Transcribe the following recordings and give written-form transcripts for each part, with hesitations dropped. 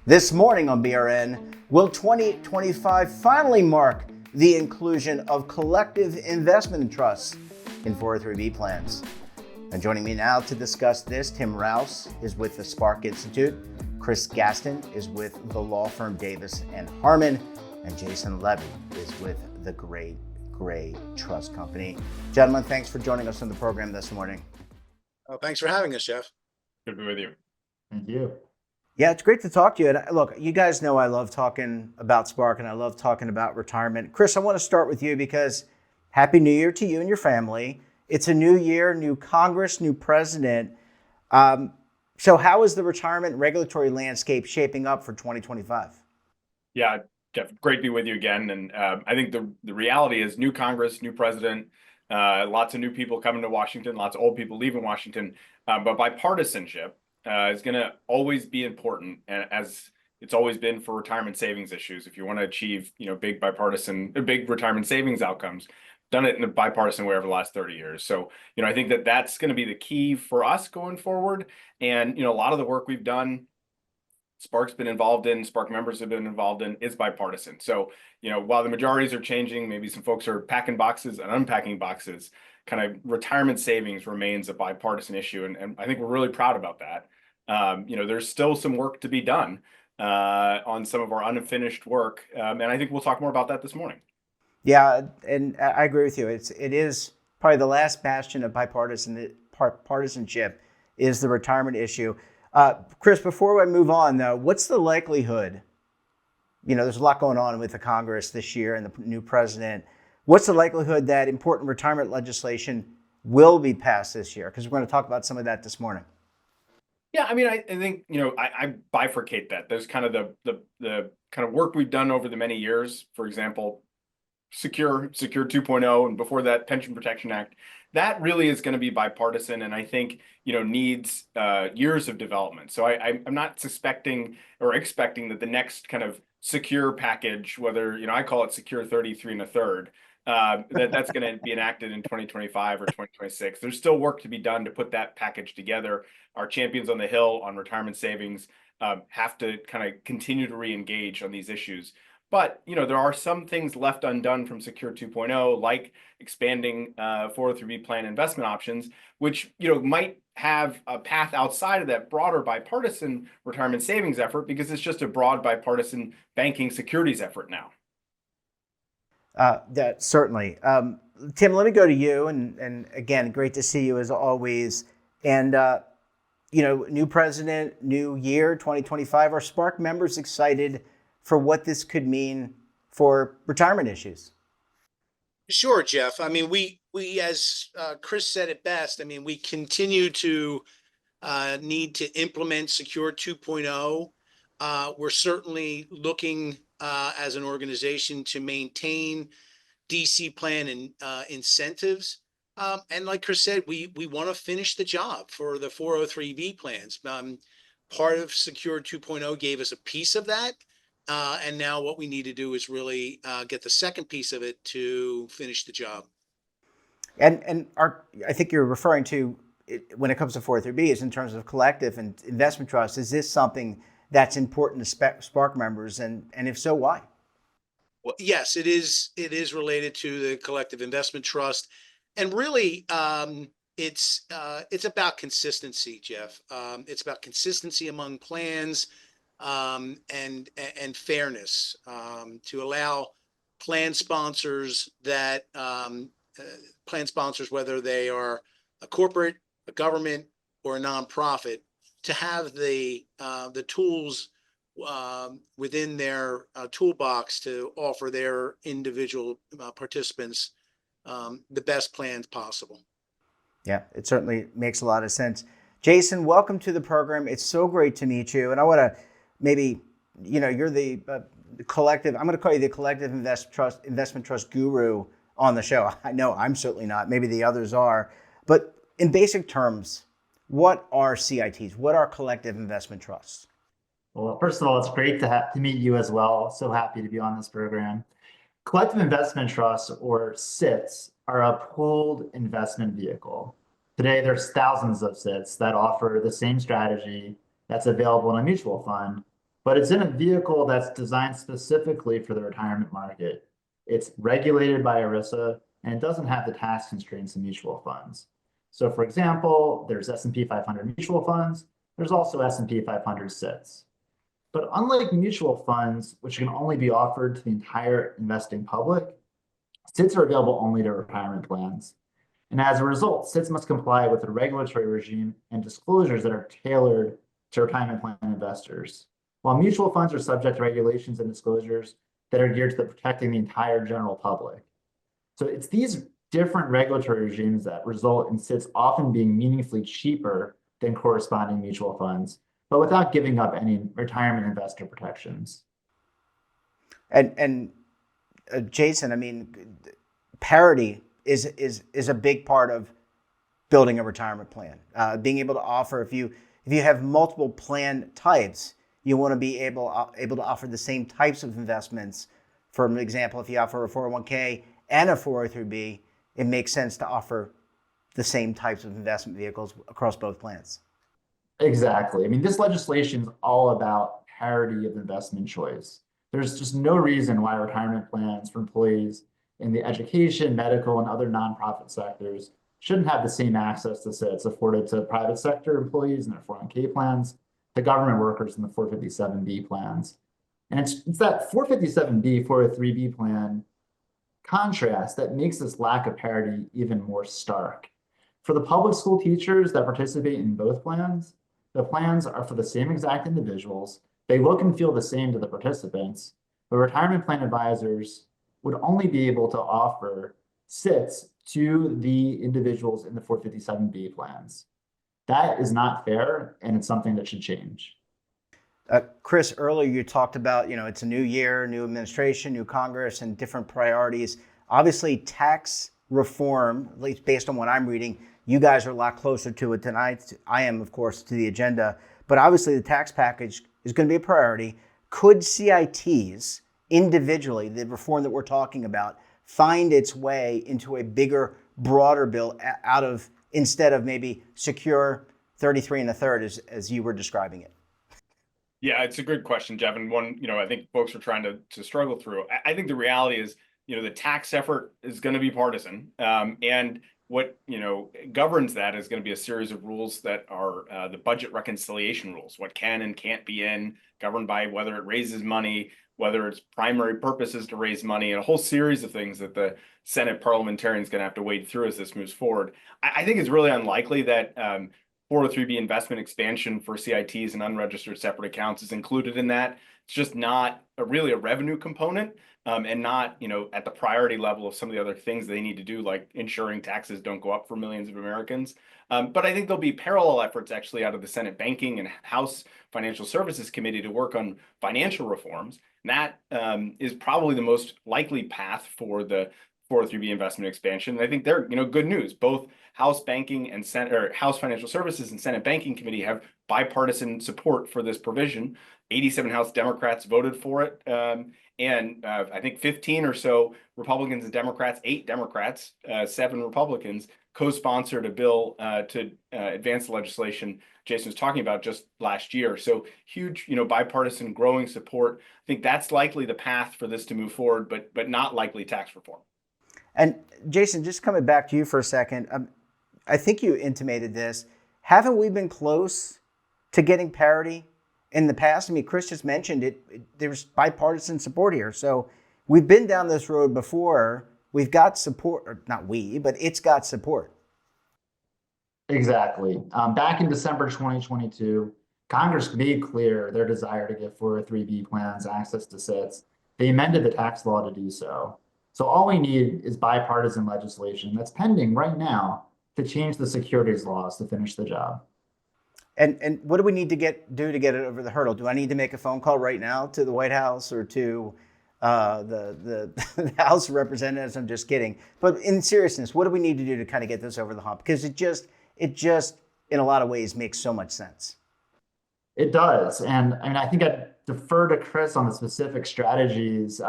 This morning on BRN, will 2025 finally mark the inclusion of collective investment trusts in 403B plans? And joining me now to discuss this, Tim Rouse is with the Spark Institute, Chris Gaston is with the law firm Davis and Harmon, and Jason Levy is with the Great Gray Trust Company. Gentlemen, thanks for joining us on the program this morning. Oh, thanks for having us, Jeff. Good to be with you. Thank you. Yeah, it's great to talk to you. And look, you guys know I love talking about Spark and I love talking about retirement. Chris, I want to start with you because Happy New Year to you and your family. It's a new year, new Congress, new president. So how is the retirement regulatory landscape shaping up for 2025? Yeah, Jeff, great to be with you again. And I think the reality is new Congress, new president, lots of new people coming to Washington, lots of old people leaving Washington. But bipartisanship is going to always be important, and as it's always been for retirement savings issues. If you want to achieve, big retirement savings outcomes, done it in a bipartisan way over the last 30 years. So, I think that's going to be the key for us going forward. And, a lot of the work we've done, Spark members have been involved in, is bipartisan. So, while the majorities are changing, maybe some folks are packing boxes and unpacking boxes, kind of retirement savings remains a bipartisan issue. And I think we're really proud about that. There's still some work to be done on some of our unfinished work. And I think we'll talk more about that this morning. Yeah, and I agree with you. It is probably the last bastion of partisanship is the retirement issue. Chris, before I move on, though, what's the likelihood? There's a lot going on with the Congress this year and the new president. What's the likelihood that important retirement legislation will be passed this year? Because we're going to talk about some of that this morning. Yeah, I mean, I think, I bifurcate that. There's kind of the kind of work we've done over the many years. For example, Secure 2.0, and before that, Pension Protection Act. That really is going to be bipartisan, and I think needs years of development. So I'm not suspecting or expecting that the next kind of secure package, whether I call it Secure 33 and a third, that's going to be enacted in 2025 or 2026. There's still work to be done to put that package together. Our champions on the Hill on retirement savings have to kind of continue to re-engage on these issues. But, there are some things left undone from Secure 2.0, like expanding 403B plan investment options, which, might have a path outside of that broader bipartisan retirement savings effort, because it's just a broad bipartisan banking securities effort now. That certainly. Tim, let me go to you. And again, great to see you as always. And, new president, new year, 2025. Are Spark members excited for what this could mean for retirement issues? Sure, Jeff. I mean, we as Chris said it best, I mean, we continue to need to implement Secure 2.0. We're certainly looking as an organization to maintain DC plan and incentives. And like Chris said, we want to finish the job for the 403B plans. Part of Secure 2.0 gave us a piece of that. And now what we need to do is really get the second piece of it to finish the job. And I think you're referring to when it comes to 403B is in terms of collective and investment trust. Is this something that's important to Spark members? And if so, why? Well, yes, it is. It is related to the collective investment trust. And really, it's about consistency, Jeff. It's about consistency among plans. And fairness to allow plan sponsors, whether they are a corporate, a government, or a nonprofit, to have the tools within their toolbox to offer their individual participants the best plans possible. Yeah, it certainly makes a lot of sense. Jason, welcome to the program. It's so great to meet you. And I want to maybe, you're the collective, I'm going to call you the collective investment trust guru on the show. I know I'm certainly not. Maybe the others are. But in basic terms, what are CITs? What are collective investment trusts? Well, first of all, it's great to meet you as well. So happy to be on this program. Collective investment trusts, or SITs, are a pooled investment vehicle. Today, there's thousands of SITs that offer the same strategy that's available in a mutual fund, but it's in a vehicle that's designed specifically for the retirement market. It's regulated by ERISA, and it doesn't have the tax constraints of mutual funds. So for example, there's S&P 500 mutual funds. There's also S&P 500 SITs. But unlike mutual funds, which can only be offered to the entire investing public, SITs are available only to retirement plans. And as a result, SITs must comply with a regulatory regime and disclosures that are tailored to retirement plan investors, while mutual funds are subject to regulations and disclosures that are geared to protecting the entire general public. So it's these different regulatory regimes that result in SITs often being meaningfully cheaper than corresponding mutual funds, but without giving up any retirement investor protections. And Jason, I mean, parity is a big part of building a retirement plan. Being able to offer, if you have multiple plan types, you want to be able to offer the same types of investments. For an example, if you offer a 401k and a 403b, it makes sense to offer the same types of investment vehicles across both plans. Exactly. I mean, this legislation is all about parity of investment choice. There's just no reason why retirement plans for employees in the education, medical, and other nonprofit sectors shouldn't have the same access to SITs afforded to private sector employees in their 401k plans, to government workers in the 457B plans. And it's that 457B, 403B plan contrast that makes this lack of parity even more stark. For the public school teachers that participate in both plans, the plans are for the same exact individuals. They look and feel the same to the participants, but retirement plan advisors would only be able to offer SITs to the individuals in the 457B plans. That is not fair, and it's something that should change. Chris, earlier you talked about, it's a new year, new administration, new Congress, and different priorities. Obviously, tax reform, at least based on what I'm reading, you guys are a lot closer to it than I am, of course, to the agenda. But obviously, the tax package is going to be a priority. Could CITs individually, the reform that we're talking about, find its way into a bigger, broader bill out of, instead of maybe Secure 33 1/3 as you were describing it? Yeah, it's a good question, Jeff, and one, I think folks are trying to struggle through. I think the reality is, the tax effort is going to be partisan, and what governs that is going to be a series of rules that are the budget reconciliation rules, what can and can't be in, governed by whether it raises money, whether its primary purpose is to raise money, and a whole series of things that the Senate parliamentarian is going to have to wade through as this moves forward. I think it's really unlikely that 403B investment expansion for CITs and unregistered separate accounts is included in that. It's just not really a revenue component, and not at the priority level of some of the other things they need to do, like ensuring taxes don't go up for millions of Americans. But I think there'll be parallel efforts actually out of the Senate Banking and House Financial Services Committee to work on financial reforms. And that is probably the most likely path for the 403B investment expansion. And I think they're good news. Both House Banking and House Financial Services and Senate Banking Committee have bipartisan support for this provision. 87 House Democrats voted for it, and I think 15 or so Republicans and Democrats, 8 Democrats, 7 Republicans co-sponsored a bill to advance the legislation Jason was talking about just last year. So huge, bipartisan growing support. I think that's likely the path for this to move forward, but not likely tax reform. And Jason, just coming back to you for a second, I think you intimated this. Haven't we been close to getting parity in the past? I mean, Chris just mentioned it. There's bipartisan support here. So we've been down this road before. We've got support, or not we, but it's got support. Exactly. Back in December 2022, Congress made clear their desire to give 403B plans access to SITs. They amended the tax law to do so. So all we need is bipartisan legislation that's pending right now to change the securities laws to finish the job. And what do we need to do to get it over the hurdle? Do I need to make a phone call right now to the White House or to the House of Representatives? I'm just kidding. But in seriousness, what do we need to do to kind of get this over the hump? Because it just in a lot of ways makes so much sense. It does. And I mean, I think I'd defer to Chris on the specific strategies,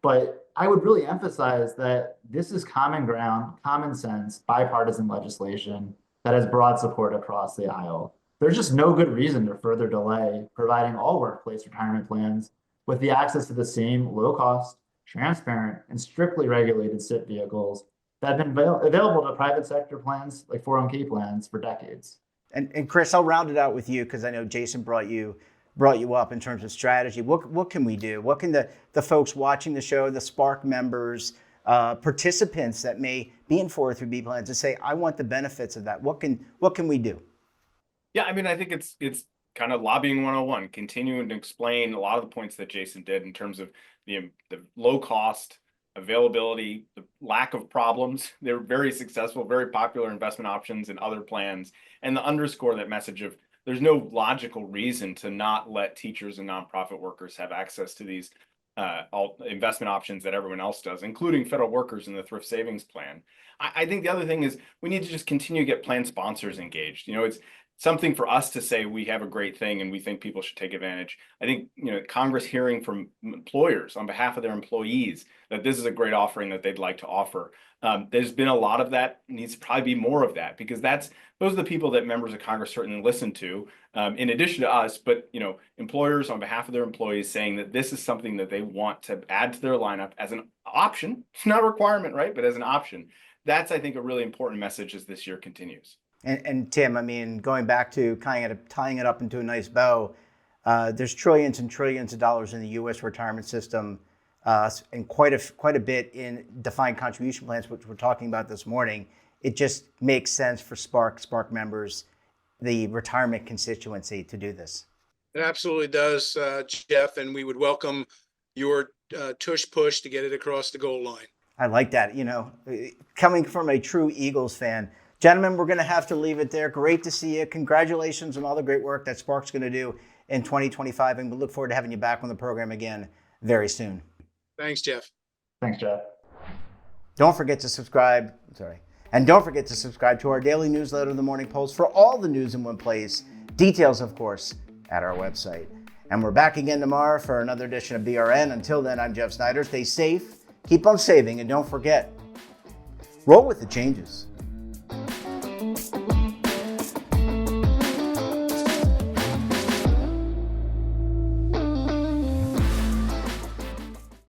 but I would really emphasize that this is common ground, common sense, bipartisan legislation that has broad support across the aisle. there's just no good reason to further delay providing all workplace retirement plans with the access to the same low-cost, transparent, and strictly regulated SIP vehicles that have been available to private sector plans like 401k plans for decades. And Chris, I'll round it out with you because I know Jason brought you up in terms of strategy. What can we do? What can the folks watching the show, the Spark members, participants that may be in 403B plans and say, I want the benefits of that. What can we do? Yeah, I mean, I think it's kind of lobbying 101, continuing to explain a lot of the points that Jason did in terms of the low cost, availability, the lack of problems. They're very successful, very popular investment options in other plans, and the underscore that message of there's no logical reason to not let teachers and nonprofit workers have access to these all investment options that everyone else does, including federal workers in the thrift savings plan. I think the other thing is we need to just continue to get plan sponsors engaged. You know, it's something for us to say we have a great thing and we think people should take advantage. I think, you know, Congress hearing from employers on behalf of their employees that this is a great offering that they'd like to offer. There's been a lot of that, needs to probably be more of that, because those are the people that members of Congress certainly listen to, in addition to us. But, you know, employers on behalf of their employees saying that this is something that they want to add to their lineup as an option. It's not a requirement, right? But as an option. That's, I think, a really important message as this year continues. And Tim, I mean, going back to tying it up into a nice bow, there's trillions and trillions of dollars in the U.S. retirement system, and quite a bit in defined contribution plans, which we're talking about this morning. It just makes sense for Spark members, the retirement constituency, to do this. It absolutely does, Jeff, and we would welcome your tush push to get it across the goal line. I like that. You know, coming from a true Eagles fan. Gentlemen, we're going to have to leave it there. Great to see you. Congratulations on all the great work that Spark's going to do in 2025, and we look forward to having you back on the program again very soon. Thanks, Jeff. Thanks, Jeff. Don't forget to subscribe. And don't forget to subscribe to our daily newsletter, The Morning Pulse, for all the news in one place. Details, of course, at our website. And we're back again tomorrow for another edition of BRN. Until then, I'm Jeff Snyder. Stay safe, keep on saving, and don't forget, roll with the changes.